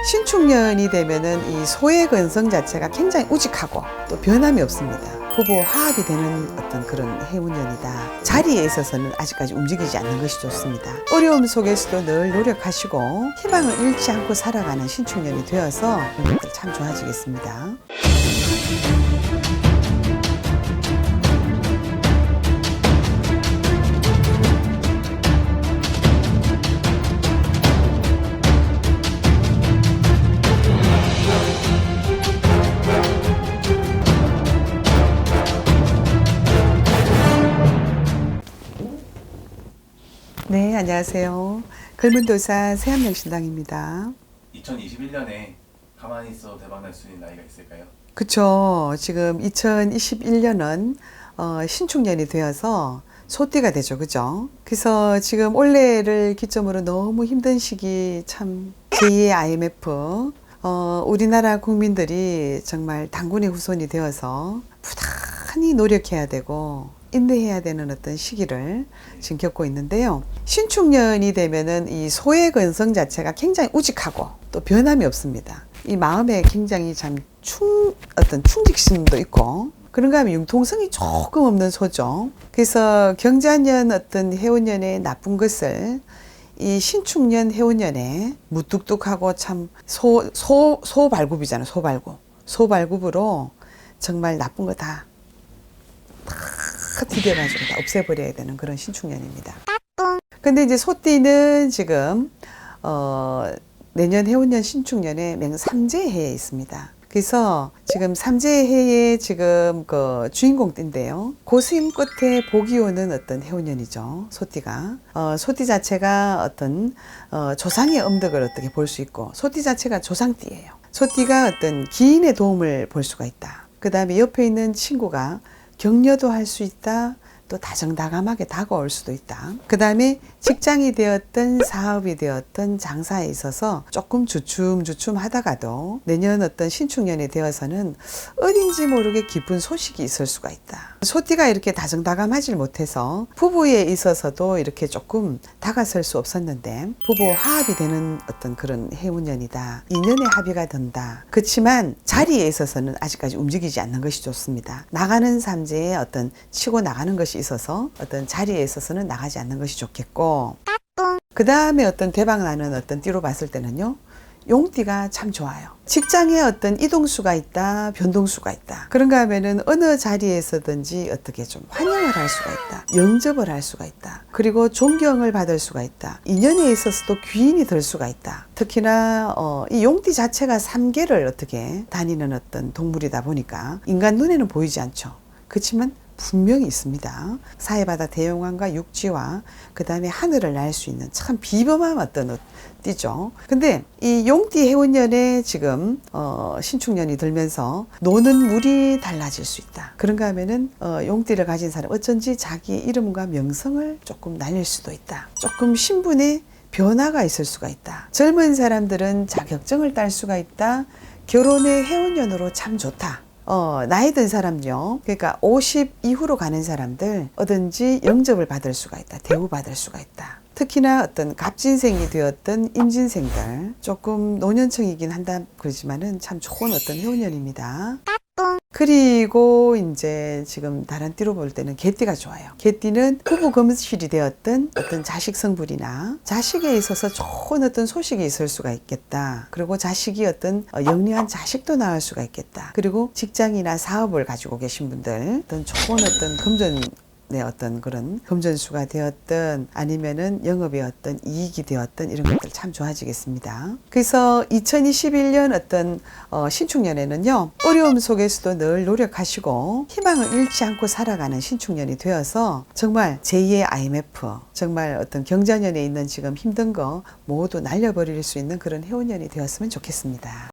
신축년이 되면은 이 소의 근성 자체가 굉장히 우직하고 또 변함이 없습니다. 부부 화합이 되는 어떤 그런 해운년이다. 자리에 있어서는 아직까지 움직이지 않는 것이 좋습니다. 어려움 속에서도 늘 노력하시고 희망을 잃지 않고 살아가는 신축년이 되어서 참 좋아지겠습니다. 네, 안녕하세요. 글문도사 세한명신당입니다. 2021년에 가만히 있어도 대박 날 수 있는 나이가 있을까요? 그쵸. 지금 2021년은 신축년이 되어서 소띠가 되죠. 그죠? 그래서 지금 올해를 기점으로 너무 힘든 시기 참 제2의 IMF 우리나라 국민들이 정말 당군의 후손이 되어서 부단히 노력해야 되고 인내해야 되는 어떤 시기를 지금 겪고 있는데요. 신축년이 되면은 이 소의 근성 자체가 굉장히 우직하고 또 변함이 없습니다. 이 마음에 굉장히 참 어떤 충직심도 있고 그런가 하면 융통성이 조금 없는 소죠. 그래서 경자년 어떤 해운년의 나쁜 것을 이 신축년 해운년에 무뚝뚝하고 참 소발굽이잖아요. 소발굽으로 정말 나쁜 거 다 디뎌가지고 다 없애버려야 되는 그런 신축년입니다. 근데 이제 소띠는 지금 내년 해운년 신축년에 맹삼재해에 있습니다. 그래서 지금 삼재해의 지금 그 주인공띠인데요. 고수임 끝에 복이 오는 어떤 해운년이죠. 소띠가. 소띠 자체가 어떤 조상의 음덕을 어떻게 볼 수 있고 소띠 자체가 조상띠예요. 소띠가 어떤 기인의 도움을 볼 수가 있다. 그 다음에 옆에 있는 친구가 격려도 할 수 있다. 또 다정다감하게 다가올 수도 있다. 그 다음에 직장이 되었던 사업이 되었던 장사에 있어서 조금 주춤주춤 하다가도 내년 어떤 신축년이 되어서는 어딘지 모르게 기쁜 소식이 있을 수가 있다. 소띠가 이렇게 다정다감하지 못해서 부부에 있어서도 이렇게 조금 다가설 수 없었는데 부부 화합이 되는 어떤 그런 해운년이다. 인연의 합의가 된다. 그렇지만 자리에 있어서는 아직까지 움직이지 않는 것이 좋습니다. 나가는 삼재에 어떤 치고 나가는 것이 있어서 어떤 자리에 있어서는 나가지 않는 것이 좋겠고 그 다음에 어떤 대박 나는 어떤 띠로 봤을 때는요. 용띠가 참 좋아요. 직장에 어떤 이동수가 있다, 변동수가 있다. 그런가 하면은 어느 자리에서든지 어떻게 좀 환영을 할 수가 있다. 영접을 할 수가 있다. 그리고 존경을 받을 수가 있다. 인연에 있어서도 귀인이 될 수가 있다. 특히나 이 용띠 자체가 삼계를 어떻게 다니는 어떤 동물이다 보니까 인간 눈에는 보이지 않죠. 그렇지만 분명히 있습니다. 사해바다 대용왕과 육지와 그 다음에 하늘을 날 수 있는 참 비범한 어떤 띠죠. 근데 이 용띠 해운년에 지금 신축년이 들면서 노는 물이 달라질 수 있다. 그런가 하면은 용띠를 가진 사람 어쩐지 자기 이름과 명성을 조금 날릴 수도 있다. 조금 신분의 변화가 있을 수가 있다. 젊은 사람들은 자격증을 딸 수가 있다. 결혼의 해운년으로 참 좋다. 나이 든 사람요. 그러니까 50 이후로 가는 사람들 어든지 영접을 받을 수가 있다. 대우받을 수가 있다. 특히나 어떤 갑진생이 되었던 임진생들 조금 노년층이긴 한다 그러지만은 참 좋은 어떤 해운년입니다. 그리고 이제 지금 다른 띠로 볼 때는 개띠가 좋아요. 개띠는 부부 금실이 되었던 어떤 자식 성불이나 자식에 있어서 좋은 어떤 소식이 있을 수가 있겠다. 그리고 자식이 어떤 영리한 자식도 낳을 수가 있겠다. 그리고 직장이나 사업을 가지고 계신 분들 어떤 좋은 어떤 금전 어떤 그런 금전수가 되었든 아니면은 영업의 어떤 이익이 되었든 이런 것들 참 좋아지겠습니다. 그래서 2021년 어떤 신축년에는요. 어려움 속에서도 늘 노력하시고 희망을 잃지 않고 살아가는 신축년이 되어서 정말 제2의 IMF 정말 어떤 경자년에 있는 지금 힘든 거 모두 날려버릴 수 있는 그런 해운년이 되었으면 좋겠습니다.